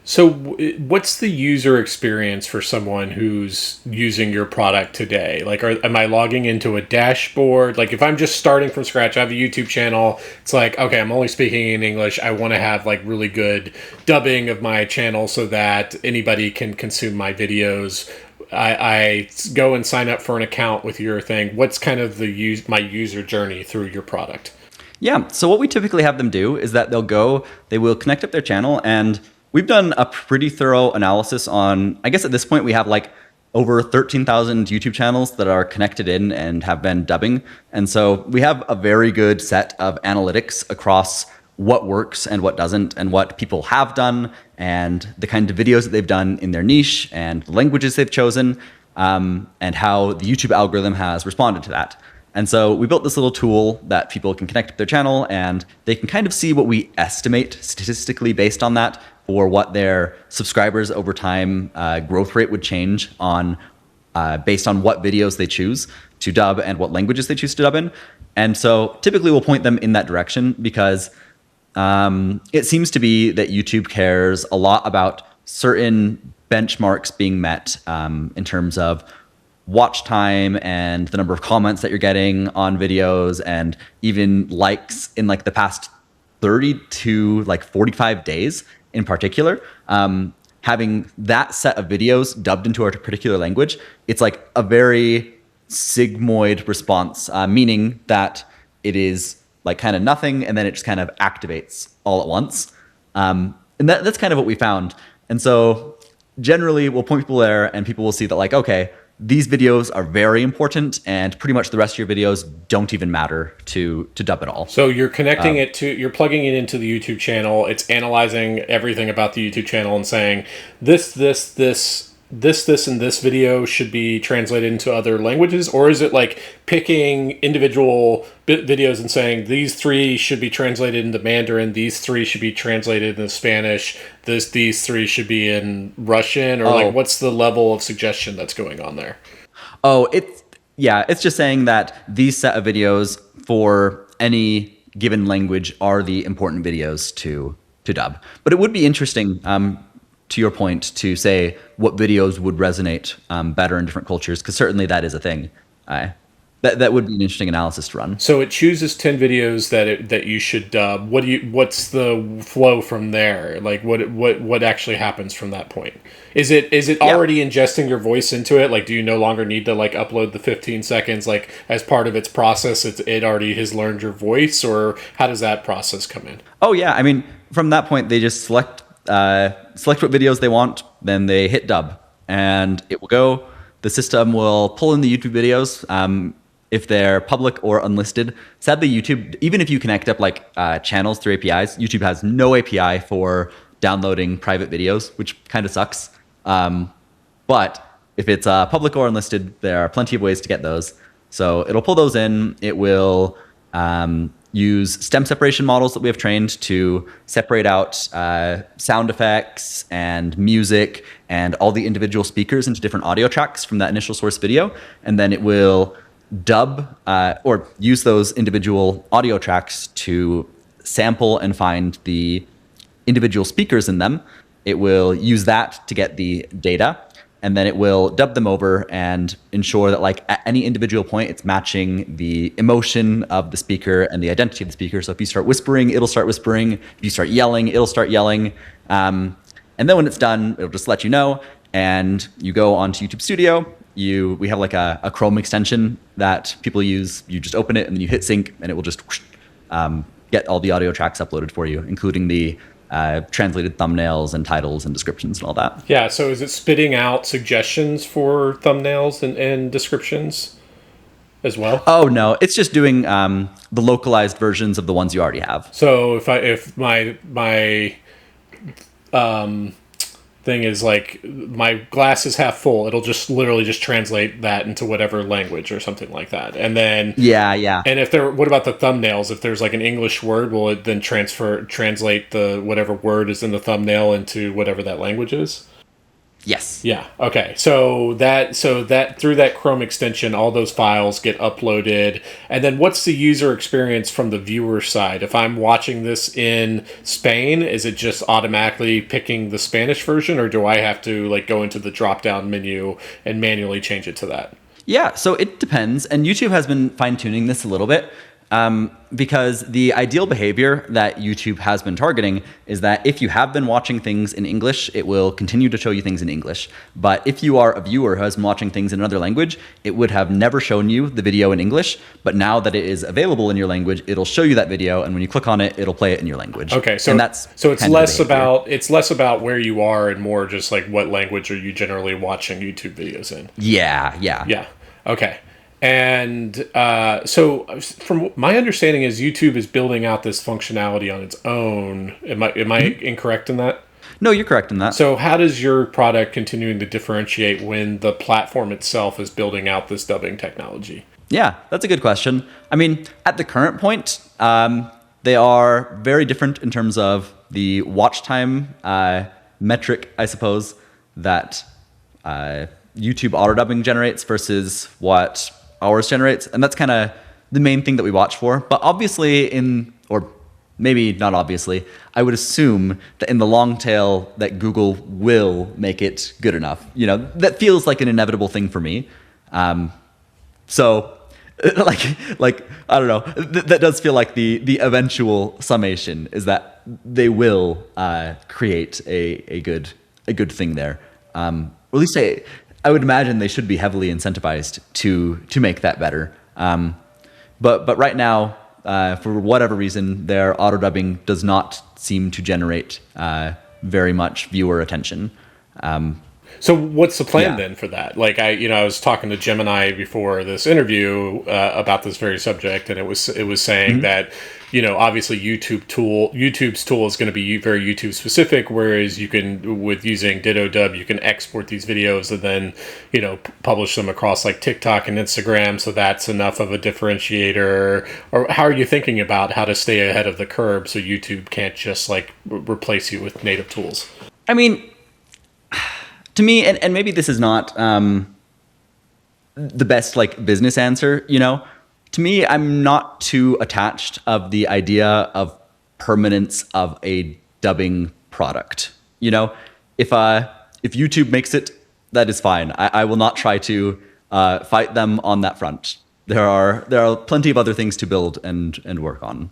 So, what's the user experience for someone who's using your product today? Like, am I logging into a dashboard? Like, if I'm just starting from scratch, I have a YouTube channel. It's like, okay, I'm only speaking in English. I want to have like really good dubbing of my channel so that anybody can consume my videos. I go and sign up for an account with your thing. What's kind of my user journey through your product? Yeah. So what we typically have them do is that they will connect up their channel, and we've done a pretty thorough analysis on, I guess at this point we have like over 13,000 YouTube channels that are connected in and have been dubbing. And so we have a very good set of analytics across what works and what doesn't, and what people have done, and the kind of videos that they've done in their niche, and the languages they've chosen, and how the YouTube algorithm has responded to that. And so we built this little tool that people can connect to their channel, and they can kind of see what we estimate statistically based on that for what their subscribers over time growth rate would change on based on what videos they choose to dub and what languages they choose to dub in. And so typically we'll point them in that direction because it seems to be that YouTube cares a lot about certain benchmarks being met in terms of watch time and the number of comments that you're getting on videos, and even likes in like the past 30 to like 45 days in particular. Having that set of videos dubbed into a particular language, it's like a very sigmoid response, meaning that it is like kind of nothing, and then it just kind of activates all at once. And that's kind of what we found. And so generally we'll point people there, and people will see that like, okay, these videos are very important, and pretty much the rest of your videos don't even matter to dub at all. So you're connecting you're plugging it into the YouTube channel. It's analyzing everything about the YouTube channel and saying this, and this video should be translated into other languages? Or is it like picking individual videos and saying these three should be translated into Mandarin, these three should be translated into Spanish, these three should be in Russian? Or like, what's the level of suggestion that's going on there? It's just saying that these set of videos for any given language are the important videos to dub. But it would be interesting, to your point, to say what videos would resonate better in different cultures, because certainly that is a thing. That would be an interesting analysis to run. So it chooses 10 videos that you should dub. What's the flow from there? Like what actually happens from that point? Is it already ingesting your voice into it? Like, do you no longer need to like upload the 15 seconds like as part of its process? It already has learned your voice, or how does that process come in? Oh yeah, I mean, from that point they just select what videos they want, then they hit dub, and it will go. The system will pull in the YouTube videos if they're public or unlisted. Sadly, YouTube, even if you connect up like channels through APIs, YouTube has no API for downloading private videos, which kind of sucks. But if it's public or unlisted, there are plenty of ways to get those. So it'll pull those in. It will use stem separation models that we have trained to separate out sound effects and music and all the individual speakers into different audio tracks from that initial source video. And then it will dub or use those individual audio tracks to sample and find the individual speakers in them. It will use that to get the data, and then it will dub them over and ensure that like at any individual point it's matching the emotion of the speaker and the identity of the speaker. So if you start whispering, it'll start whispering. If you start yelling, it'll start yelling. And then when it's done, it'll just let you know, and you go onto YouTube Studio. We have like a Chrome extension that people use. You just open it and then you hit sync, and it will just get all the audio tracks uploaded for you, including the translated thumbnails and titles and descriptions and all that. Yeah, so is it spitting out suggestions for thumbnails and descriptions as well? Oh no, it's just doing the localized versions of the ones you already have. So if my thing is like my glass is half full, it'll just literally just translate that into whatever language or something like that. And then Yeah. and if there, what about the thumbnails? If there's like an English word, will it then translate the whatever word is in the thumbnail into whatever that language is? Yes. Yeah. Okay. So that through that Chrome extension, all those files get uploaded. And then what's the user experience from the viewer side? If I'm watching this in Spain, is it just automatically picking the Spanish version, or do I have to like go into the drop down menu and manually change it to that? Yeah, so it depends. And YouTube has been fine tuning this a little bit because the ideal behavior that YouTube has been targeting is that if you have been watching things in English, it will continue to show you things in English. But if you are a viewer who has been watching things in another language, it would have never shown you the video in English. But now that it is available in your language, it'll show you that video. And when you click on it, it'll play it in your language. Okay, so and that's so it's kind of less the behavior. about where you are and more just like what language are you generally watching YouTube videos in. Yeah. Yeah. Okay. And so, from my understanding, is YouTube is building out this functionality on its own. Am I incorrect in that? No, you're correct in that. So, how does your product continuing to differentiate when the platform itself is building out this dubbing technology? Yeah, that's a good question. I mean, at the current point, they are very different in terms of the watch time metric, I suppose, that YouTube auto dubbing generates versus what ours generates. And that's kind of the main thing that we watch for. But obviously or maybe not obviously, I would assume that in the long tail that Google will make it good enough. You know, that feels like an inevitable thing for me. So like I don't know, that does feel like the eventual summation is that they will create a good thing there. Or at least I would imagine they should be heavily incentivized to make that better. But right now, for whatever reason, their auto dubbing does not seem to generate very much viewer attention. So what's the plan Yeah. then for that? Like I was talking to Gemini before this interview about this very subject, and it was saying that, obviously YouTube's tool is going to be very YouTube specific, whereas you can, with using DittoDub, you can export these videos and then, publish them across like TikTok and Instagram. So that's enough of a differentiator. Or how are you thinking about how to stay ahead of the curve so YouTube can't just like replace you with native tools? I mean, to me, and maybe this is not the best like business answer, to me, I'm not too attached of the idea of permanence of a dubbing product. If YouTube makes it, that is fine. I will not try to fight them on that front. There are plenty of other things to build and work on.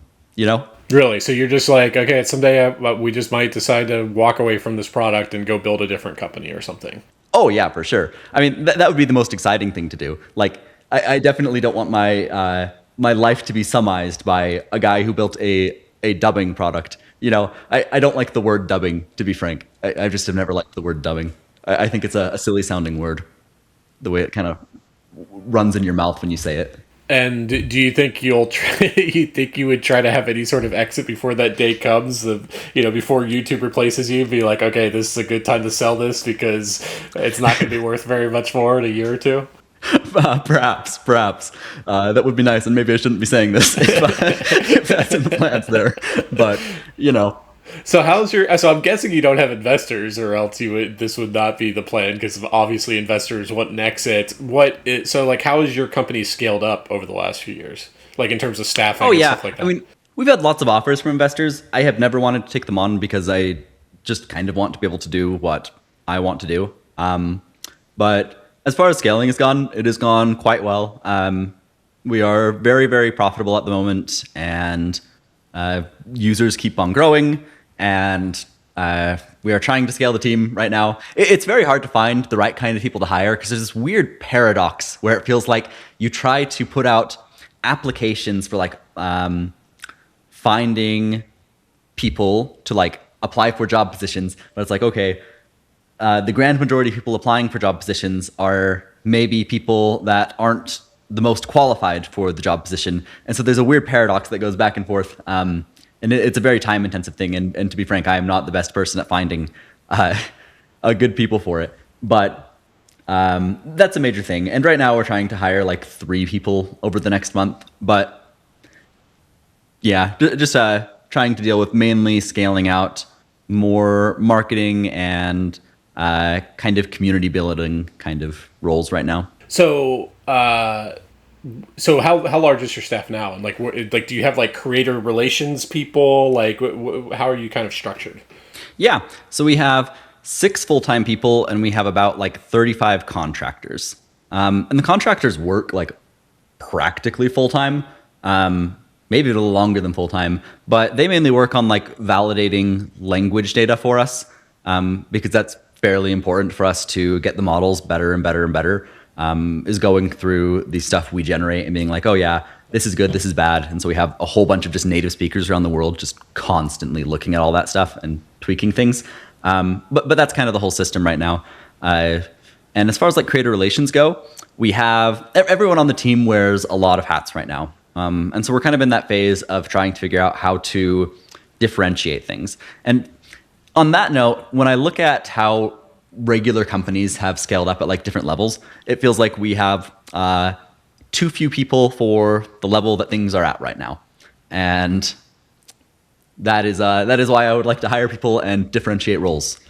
Really? So you're just like, okay, someday we just might decide to walk away from this product and go build a different company or something. Oh yeah, for sure. I mean, that would be the most exciting thing to do. Like, I definitely don't want my my life to be summarized by a guy who built a dubbing product. I don't like the word dubbing, to be frank. I just have never liked the word dubbing. I think it's a silly sounding word, the way it kind of runs in your mouth when you say it. And do you think you would try to have any sort of exit before that day comes? Before YouTube replaces you, be like, okay, this is a good time to sell this because it's not going to be worth very much more in a year or two. Perhaps. That would be nice, and maybe I shouldn't be saying this if that's in the plans there. But So so I'm guessing you don't have investors, or else this would not be the plan, because obviously investors want an exit. How has your company scaled up over the last few years? Like in terms of staffing and stuff like that? I mean, we've had lots of offers from investors. I have never wanted to take them on because I just kind of want to be able to do what I want to do. But as far as scaling has gone, it has gone quite well. We are very, very profitable at the moment, and users keep on growing. And we are trying to scale the team right now. It's very hard to find the right kind of people to hire because there's this weird paradox where it feels like you try to put out applications for like finding people to like apply for job positions, but it's like, okay, the grand majority of people applying for job positions are maybe people that aren't the most qualified for the job position. And so there's a weird paradox that goes back and forth. And it's a very time-intensive thing. And to be frank, I am not the best person at finding good people for it. But that's a major thing. And right now we're trying to hire like 3 people over the next month. But yeah, just trying to deal with mainly scaling out more marketing and kind of community building kind of roles right now. So, so how large is your staff now? And like, do you have like creator relations people? Like, how are you kind of structured? Yeah, so we have 6 full-time people, and we have about like 35 contractors. And the contractors work like practically full-time, maybe a little longer than full-time, but they mainly work on like validating language data for us, because that's fairly important for us to get the models better and better and better, is going through the stuff we generate and being like, oh yeah, this is good, this is bad. And so we have a whole bunch of just native speakers around the world just constantly looking at all that stuff and tweaking things. But that's kind of the whole system right now. And as far as like creator relations go, we have everyone on the team wears a lot of hats right now. And so we're kind of in that phase of trying to figure out how to differentiate things. And on that note, when I look at how regular companies have scaled up at like different levels, it feels like we have too few people for the level that things are at right now. And that is why I would like to hire people and differentiate roles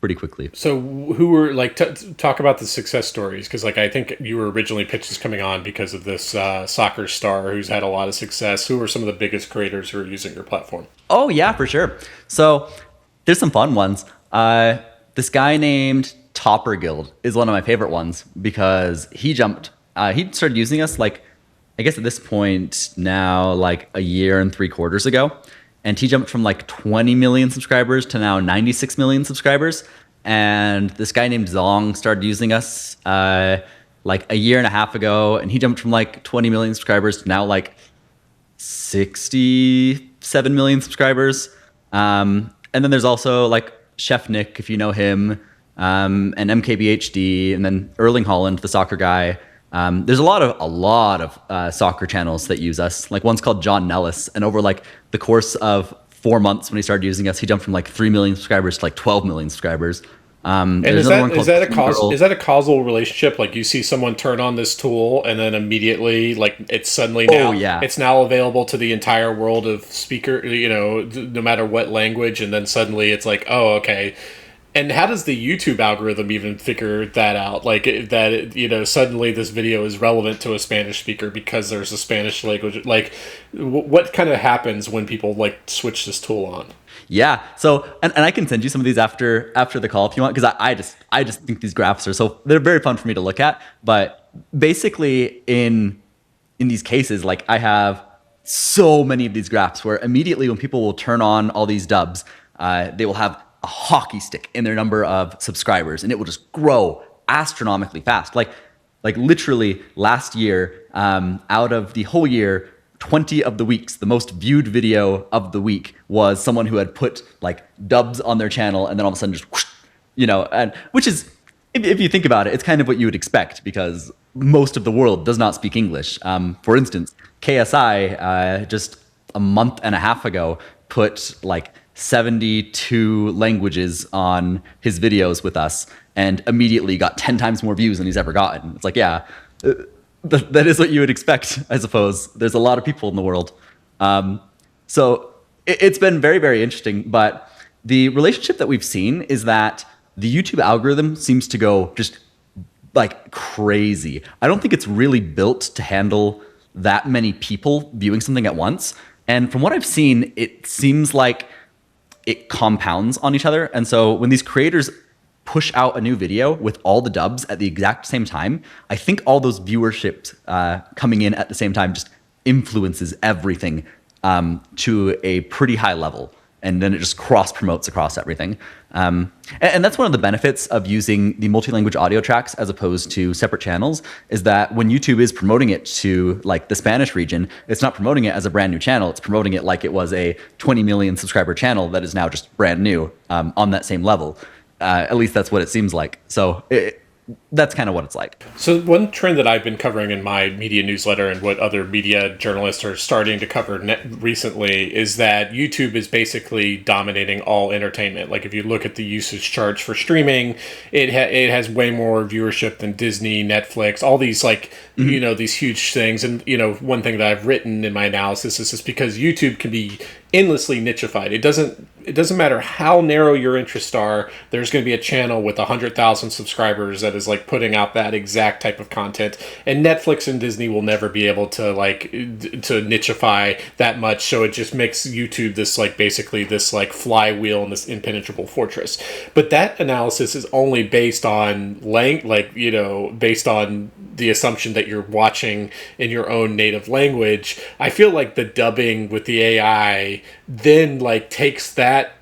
pretty quickly. So who were like, talk about the success stories. Cause like, I think you were originally pitched as coming on because of this soccer star who's had a lot of success. Who are some of the biggest creators who are using your platform? Oh yeah, for sure. So there's some fun ones. This guy named Topper Guild is one of my favorite ones because he started using us like, I guess at this point now, like a year and 3/4 ago. And he jumped from like 20 million subscribers to now 96 million subscribers. And this guy named Zong started using us like a year and a half ago. And he jumped from like 20 million subscribers to now like 67 million subscribers. And then there's also like Chef Nick, if you know him, and MKBHD, and then Erling Holland, the soccer guy. There's a lot of soccer channels that use us. Like one's called John Nellis, and over like the course of 4 months when he started using us, he jumped from like 3 million subscribers to like 12 million subscribers. And is that a causal relationship? Like you see someone turn on this tool and then immediately like it's suddenly now it's now available to the entire world of speaker, no matter what language, and then suddenly it's like, oh, okay. And how does the YouTube algorithm even figure that out? Like that, suddenly this video is relevant to a Spanish speaker because there's a Spanish language. Like, what kind of happens when people like switch this tool on? Yeah. So, and I can send you some of these after the call if you want, because I just think these graphs are they're very fun for me to look at. But basically, in these cases, like I have so many of these graphs where immediately when people will turn on all these dubs, they will have a hockey stick in their number of subscribers, and it will just grow astronomically fast. Like literally last year, out of the whole year, 20 of the weeks, the most viewed video of the week was someone who had put like dubs on their channel, and then all of a sudden just whoosh, and which is, if you think about it, it's kind of what you would expect because most of the world does not speak English. For instance, KSI just a month and a half ago put like 72 languages on his videos with us and immediately got 10 times more views than he's ever gotten. It's like, yeah, that is what you would expect, I suppose. There's a lot of people in the world. So it's been very, very interesting. But the relationship that we've seen is that the YouTube algorithm seems to go just like crazy. I don't think it's really built to handle that many people viewing something at once. And from what I've seen, it seems like it compounds on each other. And so when these creators push out a new video with all the dubs at the exact same time, I think all those viewerships coming in at the same time just influences everything to a pretty high level. And then it just cross promotes across everything. And that's one of the benefits of using the multi-language audio tracks as opposed to separate channels, is that when YouTube is promoting it to like the Spanish region, it's not promoting it as a brand new channel. It's promoting it like it was a 20 million subscriber channel that is now just brand new on that same level. At least that's what it seems like. So that's kind of what it's like. So one trend that I've been covering in my media newsletter and what other media journalists are starting to cover recently is that YouTube is basically dominating all entertainment. Like if you look at the usage charts for streaming, it has way more viewership than Disney, Netflix, all these like, you know, these huge things. And, you know, one thing that I've written in my analysis is just because YouTube can be endlessly nichified. It doesn't matter how narrow your interests are. There's going to be a channel with 100,000 subscribers that is like putting out that exact type of content, and Netflix and Disney will never be able to to nichify that much. So it just makes YouTube this like basically this like flywheel and this impenetrable fortress. But that analysis is only based on based on the assumption that you're watching in your own native language. I feel like the dubbing with the AI then like takes that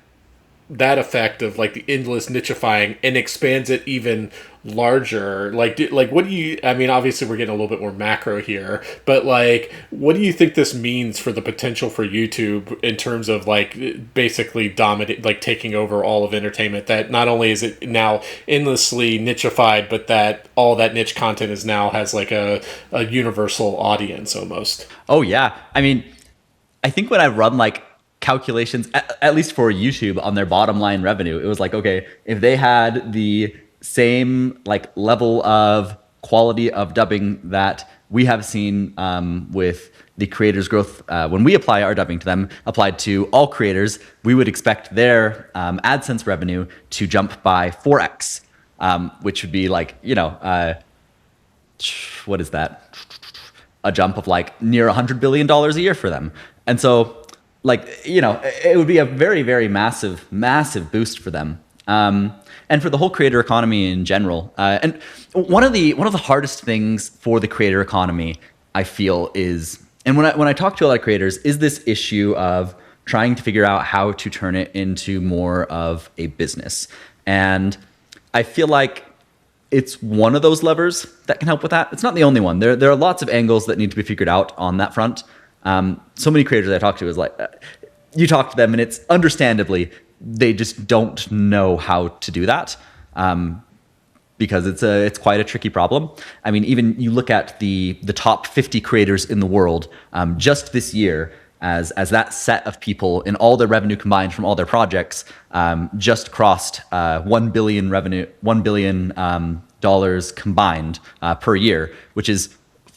effect of like the endless nichifying and expands it even larger. Like what do you, I mean, obviously we're getting a little bit more macro here, but like what do you think this means for the potential for YouTube in terms of like basically dominate, like taking over all of entertainment, that not only is it now endlessly nichified, but that all that niche content is now has like a universal audience almost? Oh yeah. I mean, I think when I run like calculations, at least for YouTube, on their bottom line revenue, it was like, okay, if they had the same like level of quality of dubbing that we have seen with the creators' growth, when we apply our dubbing to them, applied to all creators, we would expect their AdSense revenue to jump by 4x, which would be like, you know, what is that? A jump of like near $100 billion a year for them. And so, like, you know, it would be a very, very massive, massive boost for them. And for the whole creator economy in general. And one of the hardest things for the creator economy, I feel, is, and when I talk to a lot of creators, is this issue of trying to figure out how to turn it into more of a business. And I feel like it's one of those levers that can help with that. It's not the only one. There are lots of angles that need to be figured out on that front. So many creators I talk to is like, you talk to them and it's understandably, they just don't know how to do that, because it's quite a tricky problem. I mean, even you look at the top 50 creators in the world, just this year, as that set of people in all their revenue combined from all their projects, just crossed $1 billion dollars combined per year, which is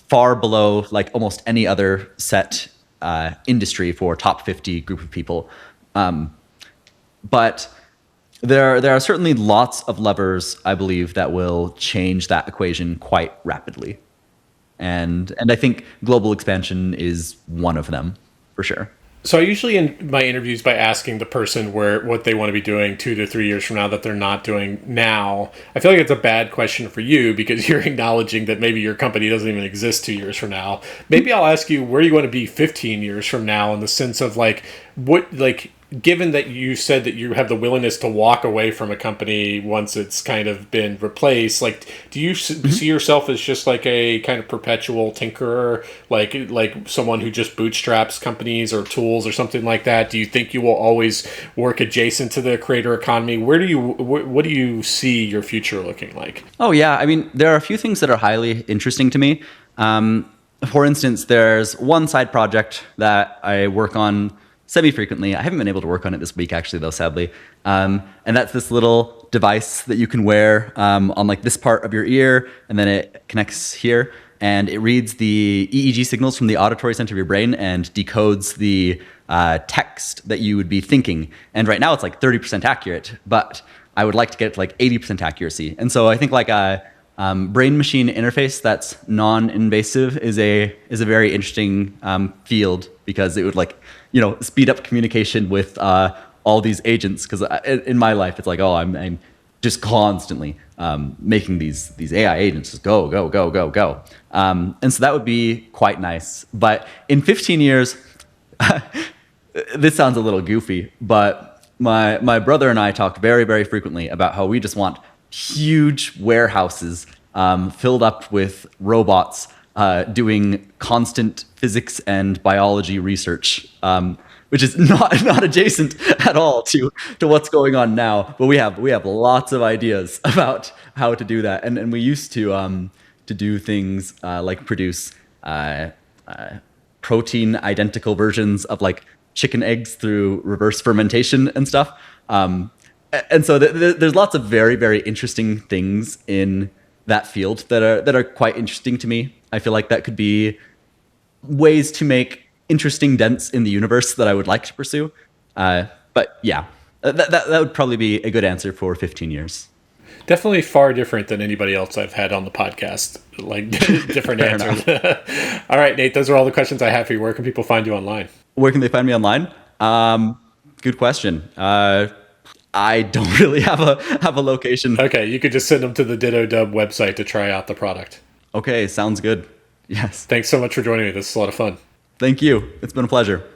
far below like almost any other set industry for top 50 group of people. But there are certainly lots of levers, I believe, that will change that equation quite rapidly. And I think global expansion is one of them, for sure. So I usually end my interviews by asking the person what they want to be doing 2 to 3 years from now that they're not doing now. I feel like it's a bad question for you because you're acknowledging that maybe your company doesn't even exist 2 years from now. Maybe I'll ask you where you want to be 15 years from now, in the sense of like what, like, given that you said that you have the willingness to walk away from a company once it's kind of been replaced, like, do you see yourself as just like a kind of perpetual tinkerer, like someone who just bootstraps companies or tools or something like that? Do you think you will always work adjacent to the creator economy? What do you see your future looking like? Oh yeah, I mean, there are a few things that are highly interesting to me. For instance, there's one side project that I work on semi-frequently. I haven't been able to work on it this week, actually, though, sadly. And that's this little device that you can wear on like this part of your ear, and then it connects here, and it reads the EEG signals from the auditory center of your brain and decodes the text that you would be thinking. And right now it's like 30% accurate, but I would like to get it to like 80% accuracy. And so I think like a brain-machine interface that's non-invasive is a very interesting field, because it would like, you know, speed up communication with all these agents. Because in my life, it's like, oh, I'm just constantly making these AI agents just go, go, go, go, go. And so that would be quite nice. But in 15 years, this sounds a little goofy, but my brother and I talked very, very frequently about how we just want huge warehouses filled up with robots doing constant physics and biology research. which is not adjacent at all to what's going on now. But we have lots of ideas about how to do that, and we used to do things like produce protein identical versions of like chicken eggs through reverse fermentation and stuff. And so there's lots of very, very interesting things in that field that are quite interesting to me. I feel like that could be ways to make interesting dents in the universe that I would like to pursue. But yeah, that would probably be a good answer for 15 years. Definitely far different than anybody else I've had on the podcast. Like different answers. All right, Nate, those are all the questions I have for you. Where can people find you online? Where can they find me online? Good question. I don't really have a location. Okay, you could just send them to the DittoDub website to try out the product. Okay, sounds good. Yes. Thanks so much for joining me. This is a lot of fun. Thank you. It's been a pleasure.